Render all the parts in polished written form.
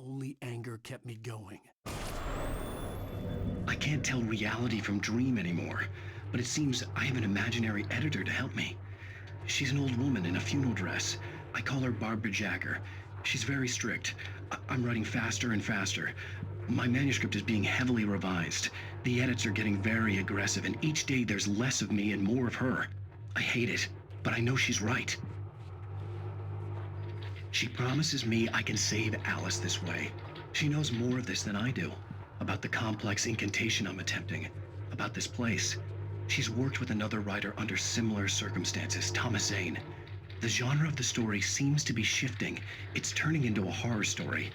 Only anger kept me going. I can't tell reality from dream anymore, but it seems I have an imaginary editor to help me. She's an old woman in a funeral dress. I call her Barbara Jagger. She's very strict. I'm writing faster and faster. My manuscript is being heavily revised. The edits are getting very aggressive, and each day there's less of me and more of her. I hate it, but I know she's right. She promises me I can save Alice this way. She knows more of this than I do. About the complex incantation I'm attempting. About this place. She's worked with another writer under similar circumstances, Thomas Zane. The genre of the story seems to be shifting. It's turning into a horror story.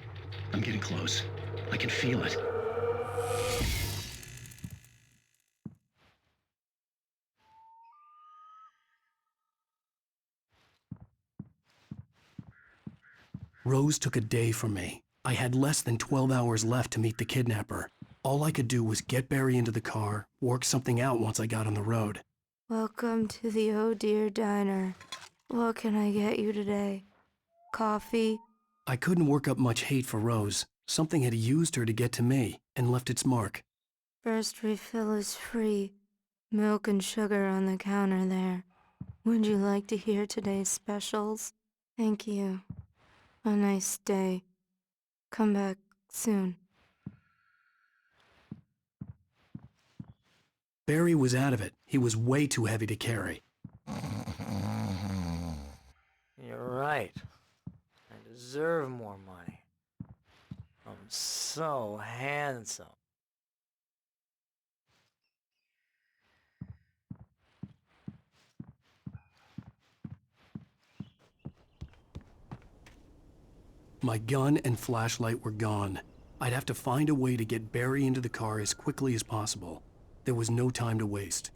I'm getting close. I can feel it. Rose took a day from me. I had less than 12 hours left to meet the kidnapper. All I could do was get Barry into the car, work something out once I got on the road. Welcome to the Oh Dear Diner. What can I get you today? Coffee? I couldn't work up much hate for Rose. Something had used her to get to me and left its mark. First refill is free. Milk and sugar on the counter there. Would you like to hear today's specials? Thank you. A nice day. Come back soon. Barry was out of it. He was way too heavy to carry. You're right. I deserve more money. I'm so handsome. My gun and flashlight were gone. I'd have to find a way to get Barry into the car as quickly as possible. There was no time to waste.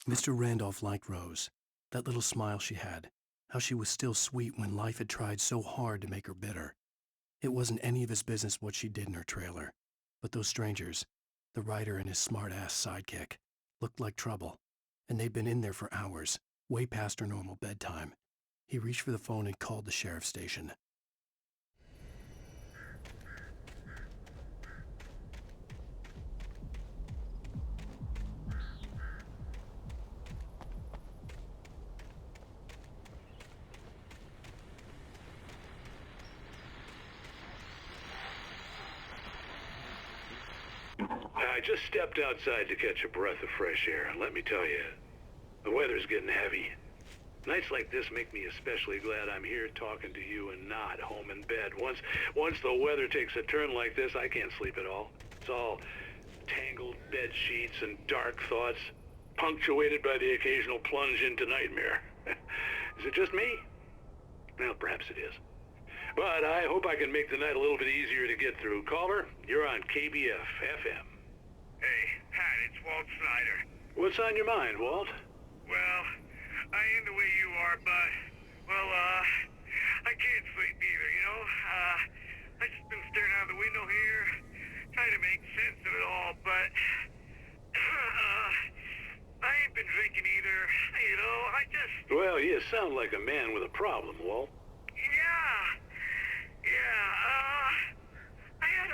Mr. Randolph liked Rose. That little smile she had. How she was still sweet when life had tried so hard to make her bitter. It wasn't any of his business what she did in her trailer. But those strangers, the writer and his smart-ass sidekick, looked like trouble. And they'd been in there for hours, way past her normal bedtime. He reached for the phone and called the sheriff's station. I just stepped outside to catch a breath of fresh air, and let me tell you, the weather's getting heavy. Nights like this make me especially glad I'm here talking to you and not home in bed. Once the weather takes a turn like this, I can't sleep at all. It's all tangled bed sheets and dark thoughts, punctuated by the occasional plunge into nightmare. Is it just me? Well, perhaps it is. But I hope I can make the night a little bit easier to get through. Caller, you're on KBF FM. Hey, Pat, it's Walt Snyder. What's on your mind, Walt? Well, I am the way you are, but, I can't sleep either, you know? I just been staring out the window here, trying to make sense of it all, but, I ain't been drinking either, you know, Well, you sound like a man with a problem, Walt. I had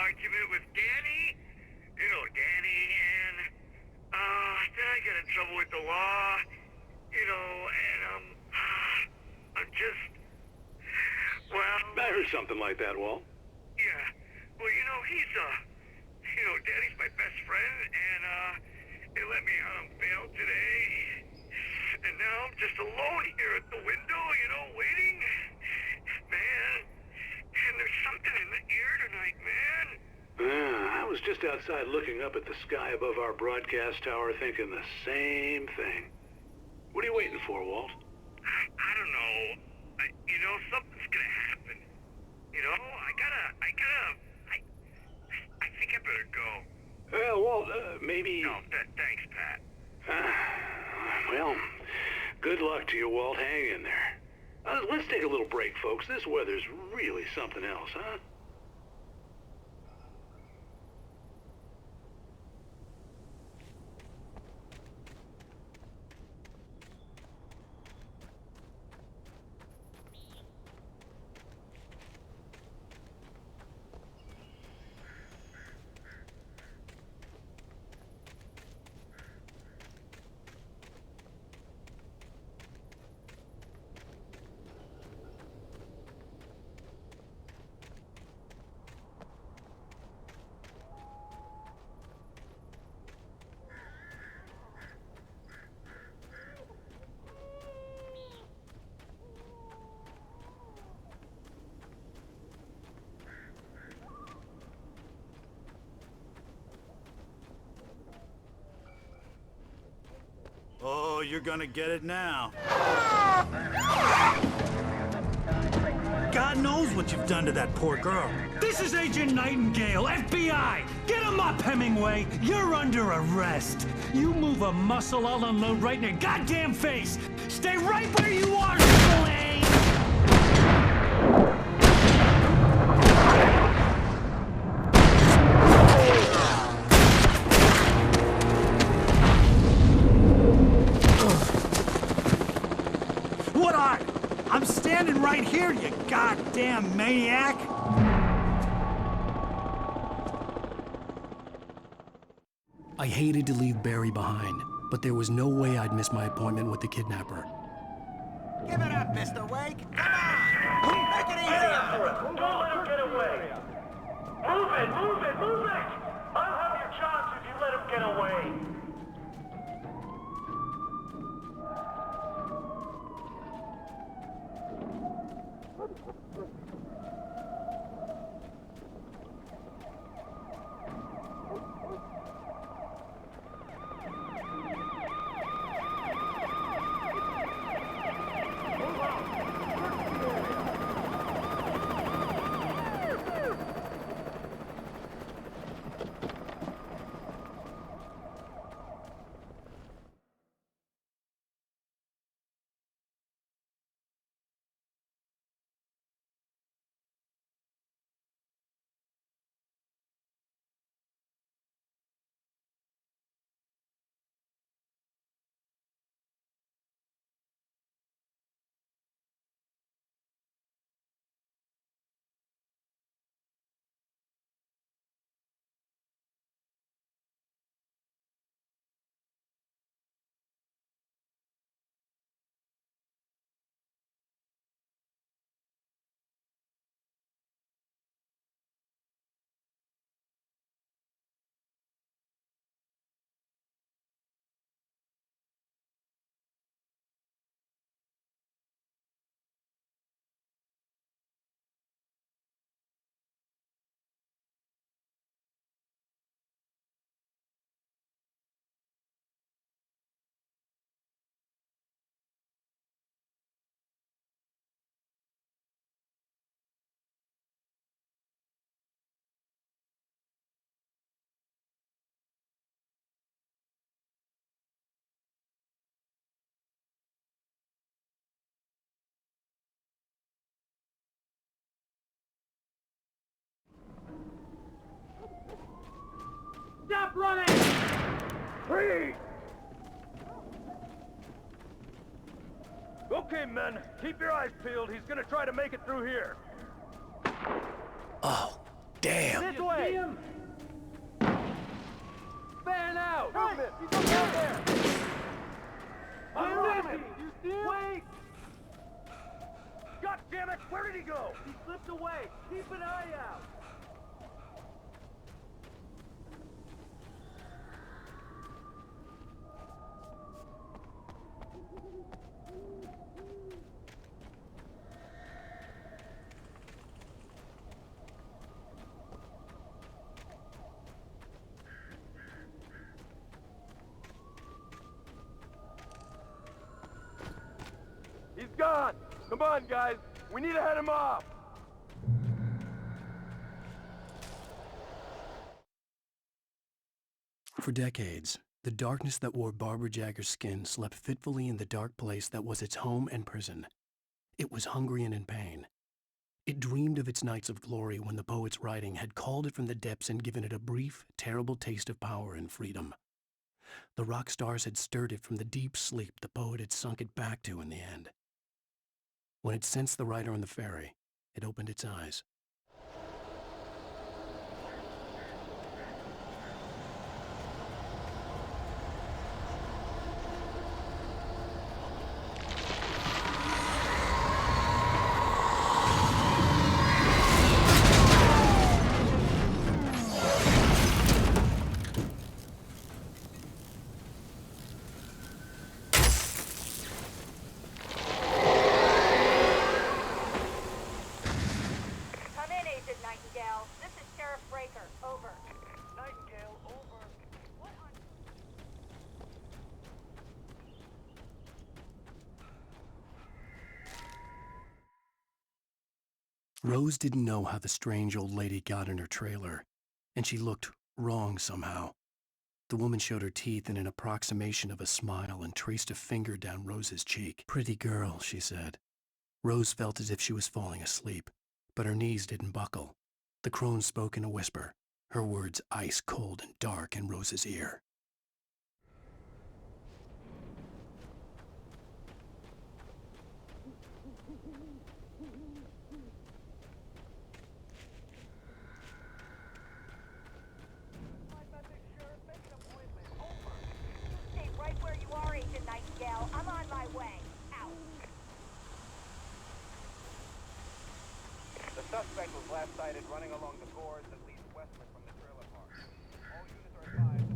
argument with Danny, and, then I got in trouble with the law, and, I'm just, I heard something like that, Walt. yeah, well, Danny's my best friend, and, they let me out on bail today, and now I'm just alone here at the window, waiting, man, and there's something in the air tonight, man. I was just outside looking up at the sky above our broadcast tower thinking the same thing. What are you waiting for, Walt? I don't know. Something's gonna happen. I think I better go. Well, Walt, maybe... No, thanks, Pat. Well, good luck to you, Walt. Hang in there. Let's take a little break, folks. This weather's really something else, huh? Oh, you're gonna get it now. God knows what you've done to that poor girl. This is Agent Nightingale, FBI! Get him up, Hemingway! You're under arrest! You move a muscle, I'll unload right in your goddamn face! Stay right where you are, Spillane! What are? I'm standing right here, you goddamn maniac! I hated to leave Barry behind, but there was no way I'd miss my appointment with the kidnapper. Give it up, Mr. Wake! Come on! Make it easy on him! Don't let him get away! Move it! Move it! Move it! I'll have your chance if you let him get away! Stop running! Freeze! Okay, men, keep your eyes peeled. He's gonna try to make it through here. Oh, damn! This way! Fan out! Movement! He's up there! Where is he? You see him? Wait! God damn it! Where did he go? He slipped away. Keep an eye out. He's gone! Come on, guys! We need to head him off! For decades, the darkness that wore Barbara Jagger's skin slept fitfully in the dark place that was its home and prison. It was hungry and in pain. It dreamed of its nights of glory when the poet's writing had called it from the depths and given it a brief, terrible taste of power and freedom. The rock stars had stirred it from the deep sleep the poet had sunk it back to in the end. When it sensed the rider on the ferry, it opened its eyes. Rose didn't know how the strange old lady got in her trailer, and she looked wrong somehow. The woman showed her teeth in an approximation of a smile and traced a finger down Rose's cheek. "Pretty girl," she said. Rose felt as if she was falling asleep, but her knees didn't buckle. The crone spoke in a whisper, her words ice cold and dark in Rose's ear. Stay right where you are, Agent Nightingale. I'm on my way. Out. The suspect was last sighted running along the gorge that leads westward from the trailer park. All units are advised.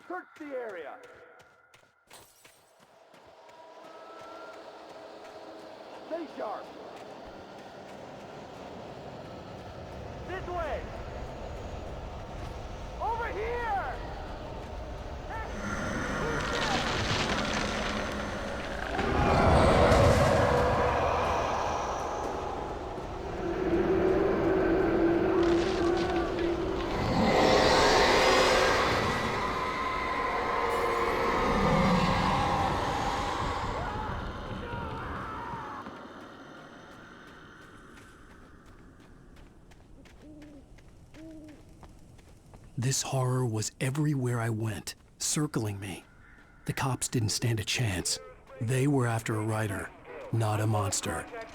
Search the area! Stay sharp! This way! Over here! This horror was everywhere I went, circling me. The cops didn't stand a chance. They were after a writer, not a monster. Wait,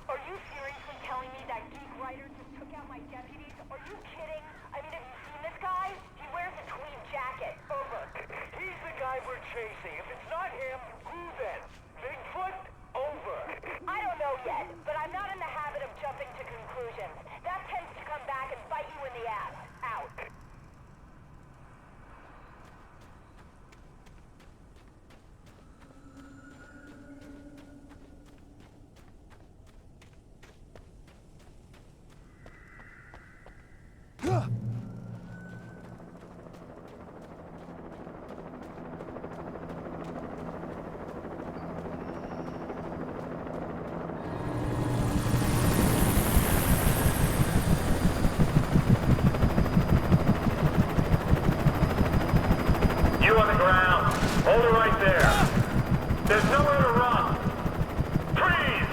are you seriously telling me that geek writer just took out my deputies? Are you kidding? I mean, have you seen this guy? He wears a tweed jacket. Over. He's the guy we're chasing. If it's not him, who then? Bigfoot? Over. I don't know yet, but I'm not in the habit of jumping to conclusions. That tends to come back and bite you in the ass. Out. You on the ground. Hold it right there. There's nowhere to run. Freeze!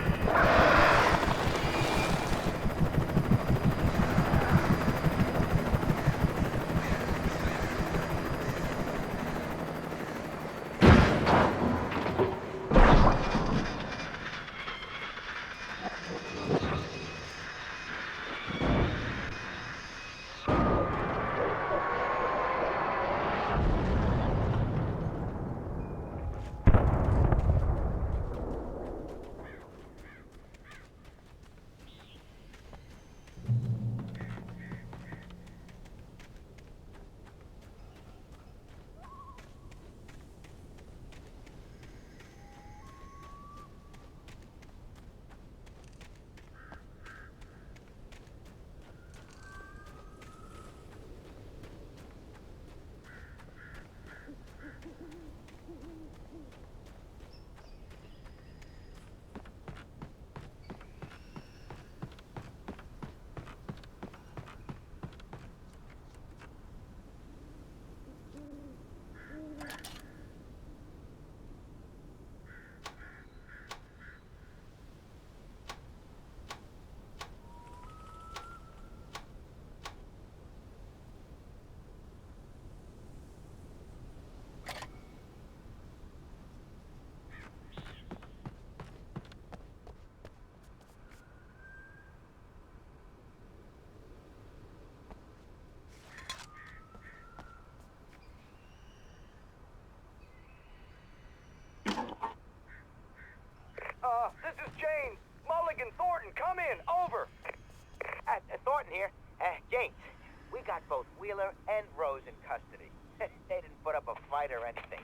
Wheeler and Rose in custody. They didn't put up a fight or anything.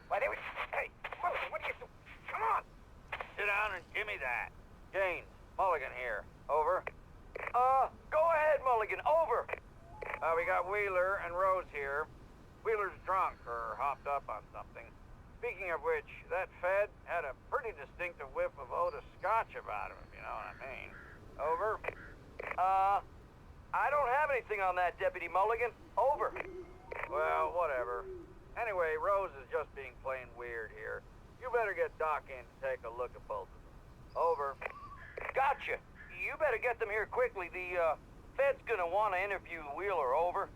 Why, they were... Hey, Mulligan, what are you doing? Come on! Sit down and give me that. Gaines, Mulligan here. Over. Go ahead, Mulligan. Over. We got Wheeler and Rose here. Wheeler's drunk or hopped up on something. Speaking of which, that Fed had a pretty distinctive whiff of Otis Scotch about him, if you know what I mean. Over. I don't have anything on that, Deputy Mulligan. Over. Well, whatever. Anyway, Rose is just being plain weird here. You better get Doc in to take a look at both of them. Over. Gotcha. You better get them here quickly. The, Fed's gonna want to interview Wheeler. Over.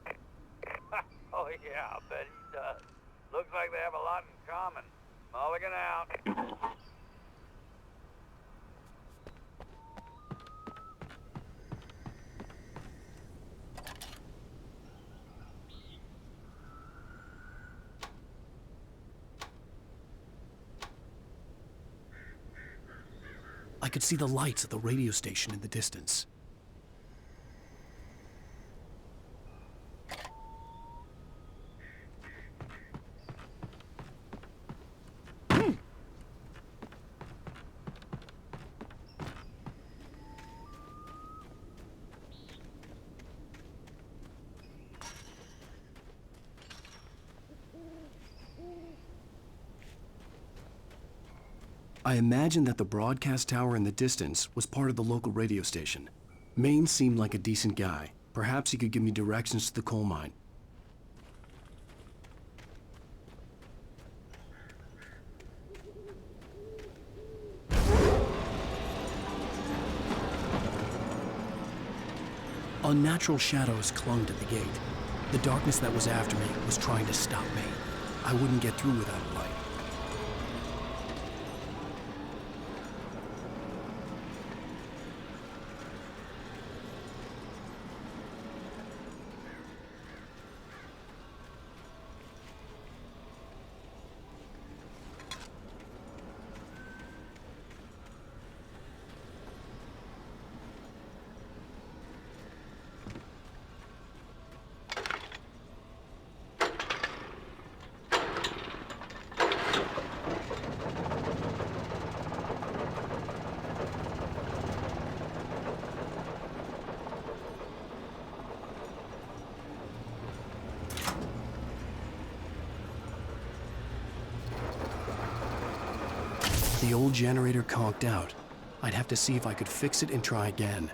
Oh, yeah, I'll bet he does. Looks like they have a lot in common. Mulligan out. I could see the lights of the radio station in the distance. I imagined that the broadcast tower in the distance was part of the local radio station. Maine seemed like a decent guy. Perhaps he could give me directions to the coal mine. Unnatural shadows clung to the gate. The darkness that was after me was trying to stop me. I wouldn't get through without a light. The old generator conked out. I'd have to see if I could fix it and try again.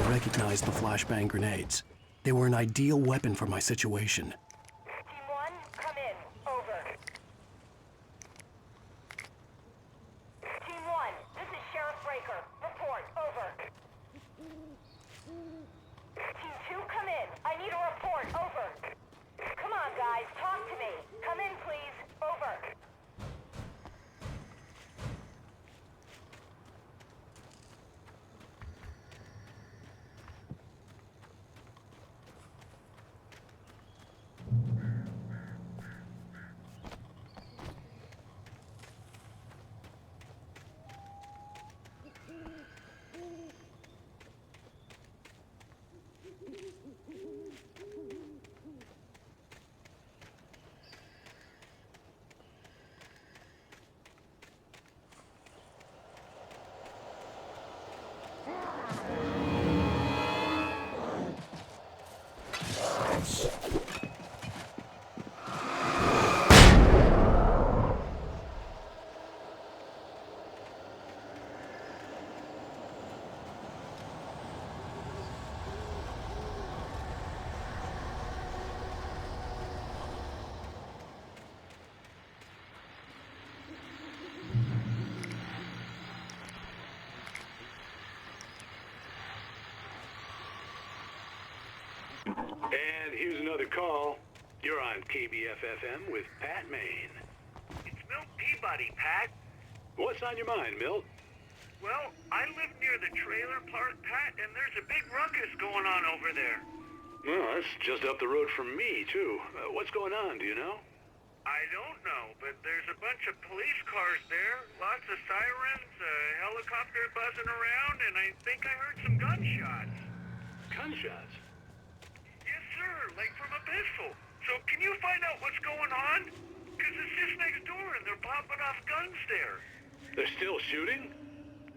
Recognized the flashbang grenades. They were an ideal weapon for my situation. Team 1, come in. Over. Team 1, this is Sheriff Breaker. Report. Over. Team 2, come in. I need a report. Over. Come on, guys. Talk to me. Come in, please. Over. And here's another call. You're on KBF-FM with Pat Maine. It's Milt Peabody, Pat. What's on your mind, Milt? Well, I live near the trailer park, Pat, and there's a big ruckus going on over there. Well, that's just up the road from me, too. What's going on, do you know? I don't know, but there's a bunch of police cars there, lots of sirens, a helicopter buzzing around, and I think I heard some gunshots. Gunshots? Yes, sir, like from a pistol. So can you find out what's going on? Because it's just next door and they're popping off guns there. They're still shooting?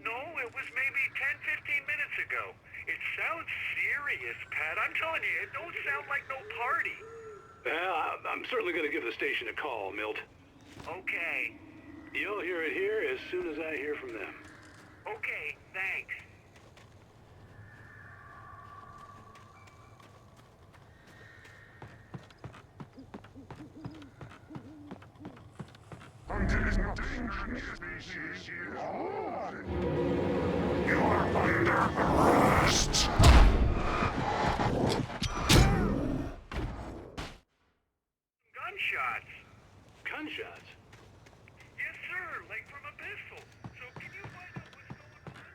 No, it was maybe 10-15 minutes ago. It sounds serious, Pat. I'm telling you, it don't sound like no party. Well, I'm certainly going to give the station a call, Milt. Okay. You'll hear it here as soon as I hear from them. Okay, thanks. Gunshots. Gunshots? Yes, sir, like from a pistol. So can you find out what's going on?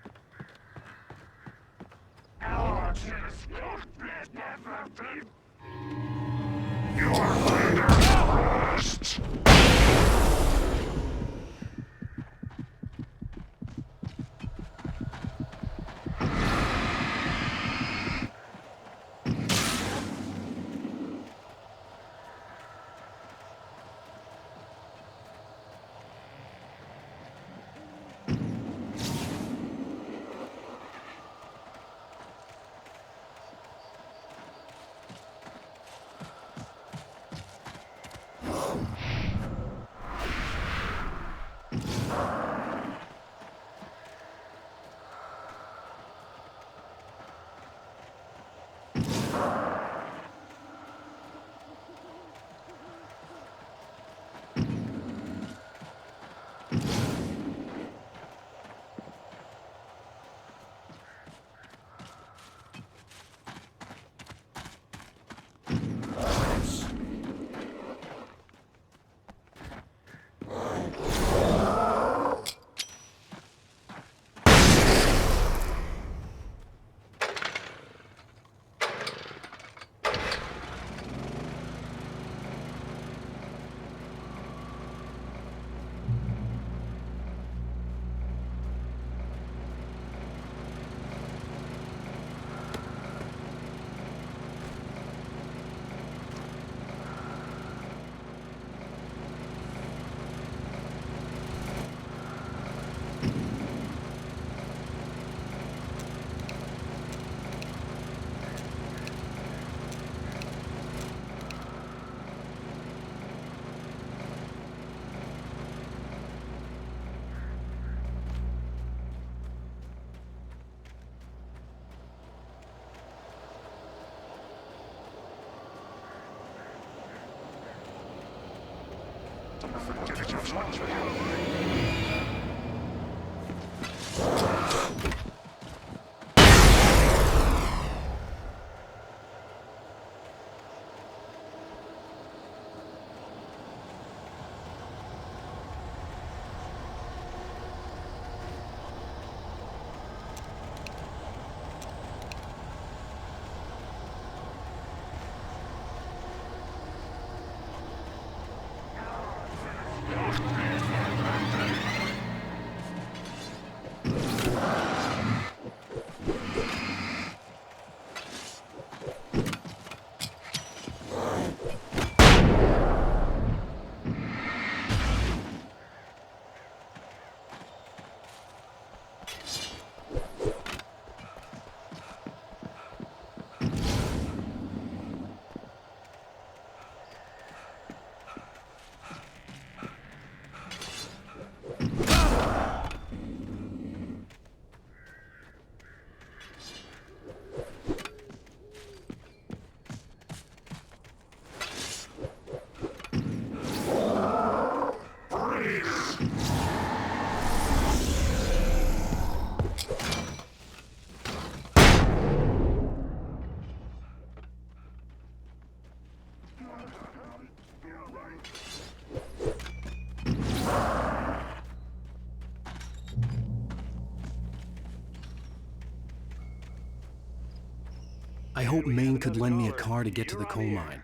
I hoped Maine could lend me a car to get to the coal mine.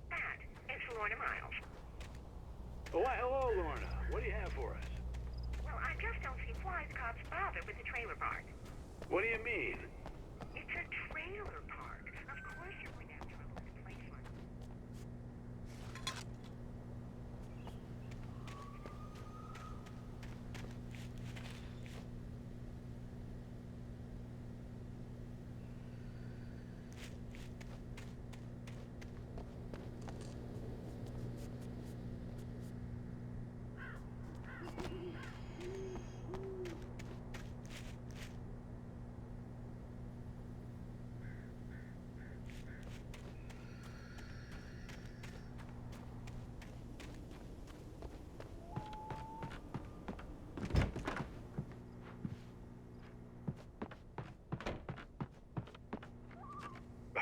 That is Lorna Miles. Oh, why, hello, Lorna. What do you have for us? Well, I just don't see why the cops bother with the trailer park. What do you mean? It's a trailer park. Of course you wouldn't have trouble with a place one.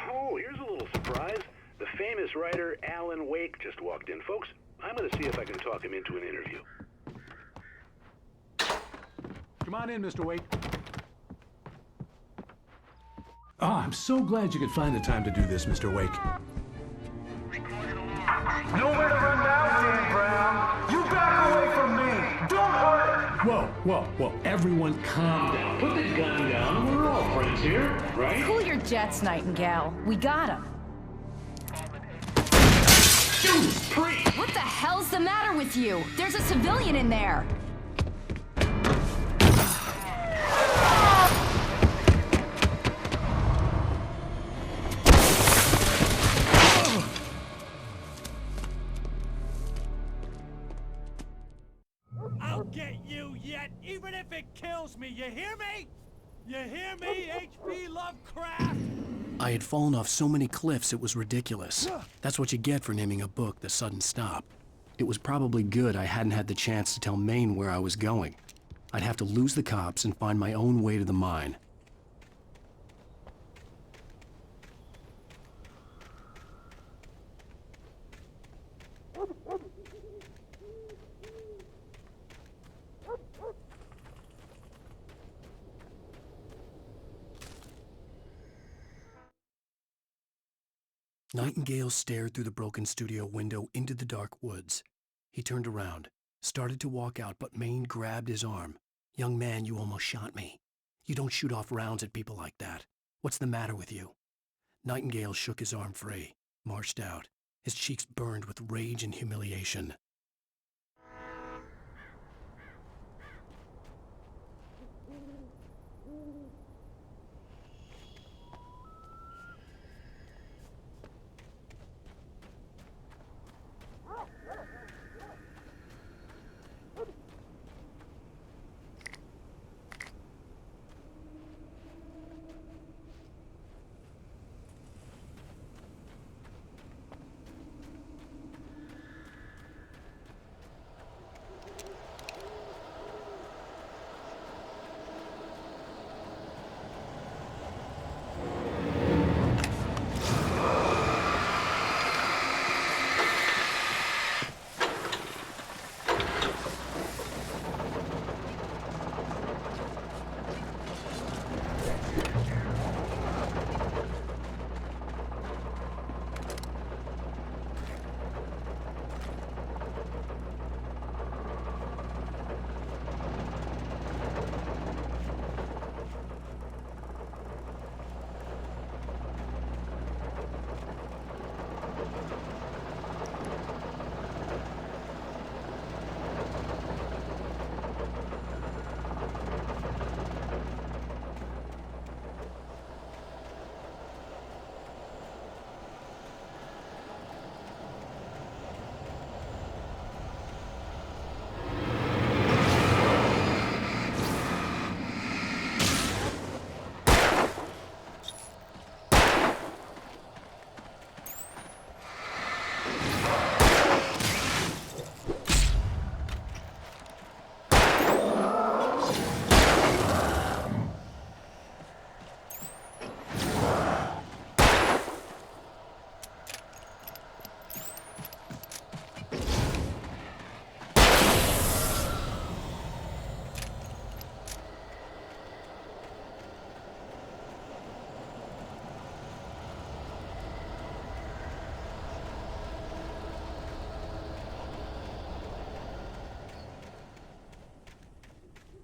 Oh, here's a little surprise. The famous writer Alan Wake just walked in, folks. I'm gonna see if I can talk him into an interview. Come on in, Mr. Wake. Oh, I'm so glad you could find the time to do this, Mr. Wake. Nowhere to run now, Dan Brown. You back away from me. Don't hurt. Whoa. Everyone calm down. Put the gun down. We're all friends here, right? Cool your jets, Nightingale. We got him. Judas Priest! What the hell's the matter with you? There's a civilian in there. I'll get you yet, even if it kills me. You hear me? You hear me, H.P. Lovecraft? I had fallen off so many cliffs it was ridiculous. That's what you get for naming a book The Sudden Stop. It was probably good I hadn't had the chance to tell Maine where I was going. I'd have to lose the cops and find my own way to the mine. Nightingale stared through the broken studio window into the dark woods. He turned around, started to walk out, but Maine grabbed his arm. "Young man, you almost shot me. You don't shoot off rounds at people like that. What's the matter with you?" Nightingale shook his arm free, marched out. His cheeks burned with rage and humiliation.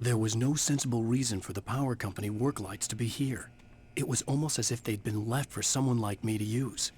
There was no sensible reason for the power company work lights to be here. It was almost as if they'd been left for someone like me to use.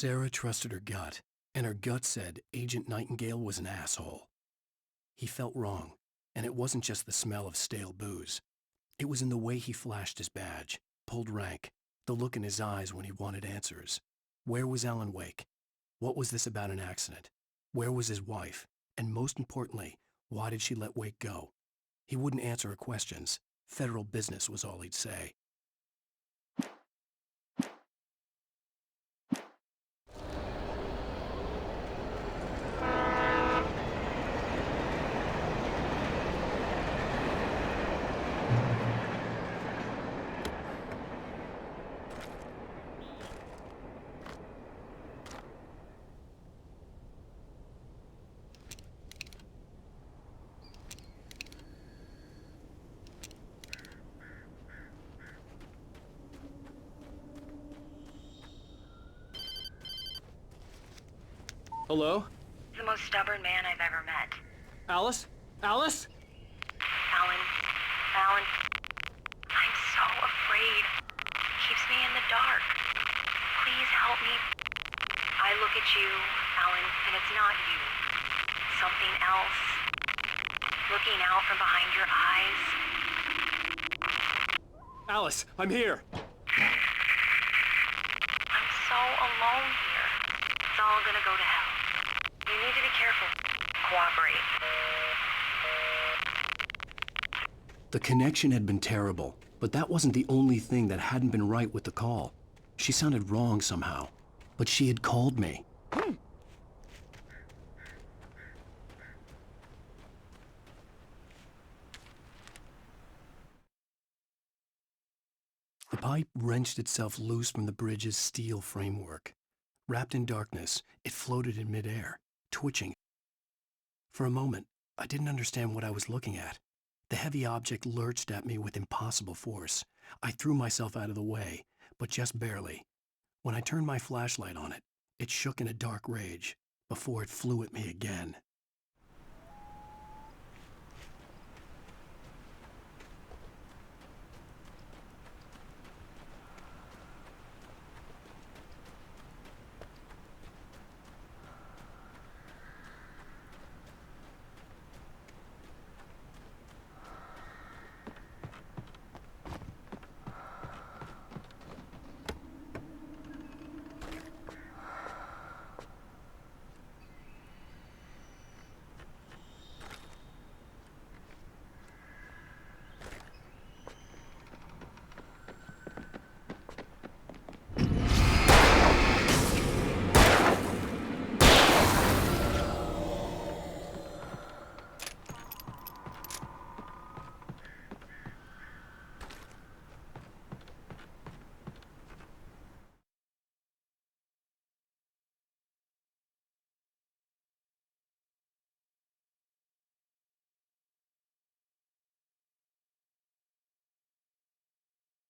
Sarah trusted her gut, and her gut said Agent Nightingale was an asshole. He felt wrong, and it wasn't just the smell of stale booze. It was in the way he flashed his badge, pulled rank, the look in his eyes when he wanted answers. Where was Alan Wake? What was this about an accident? Where was his wife? And most importantly, why did she let Wake go? He wouldn't answer her questions. Federal business was all he'd say. Hello? The most stubborn man I've ever met. Alice? Alice? Alan, I'm so afraid. He keeps me in the dark. Please help me. I look at you, Alan, and it's not you. Something else. Looking out from behind your eyes. Alice, I'm here. I'm so alone here. It's all gonna go to hell. You need to be careful. Cooperate. The connection had been terrible, but that wasn't the only thing that hadn't been right with the call. She sounded wrong somehow, but she had called me. The pipe wrenched itself loose from the bridge's steel framework. Wrapped in darkness, it floated in midair, twitching. For a moment, I didn't understand what I was looking at. The heavy object lurched at me with impossible force. I threw myself out of the way, but just barely. When I turned my flashlight on it, it shook in a dark rage, before it flew at me again.